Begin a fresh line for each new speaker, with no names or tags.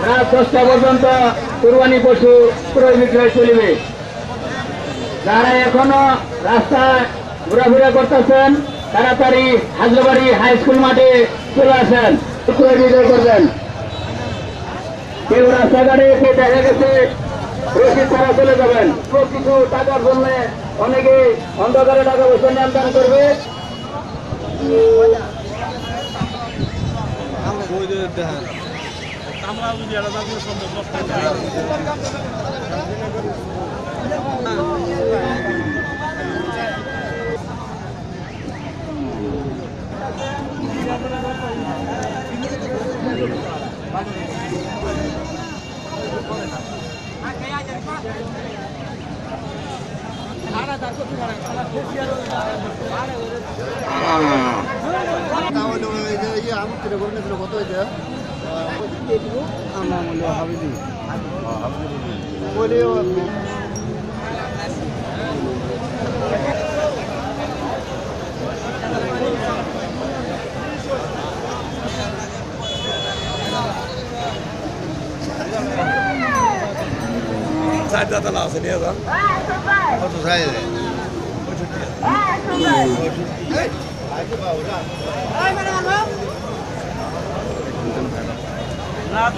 রাত 10টা পর্যন্ত কুরবানি পশু ক্রয় বিক্রয় চলিবে। যারা এখনো রাস্তায় ঘোরাফেরা করতেছেন তাড়াতাড়ি হাজরাবাড়ি হাই স্কুল মাঠে চলে আসেন, ক্রয় বিক্রয় করবেন। কেউ রাস্তাঘাটে এসে দেখা গেছে রসিদ ছাড়া চলে যাবেন, কিছু টাকার জন্য অনেকে অন্ধকারে টাকা পয়সা নিয়ন্ত্রণ করবে।
Saatnya আছে নিয়ে যান কত চাই রে 65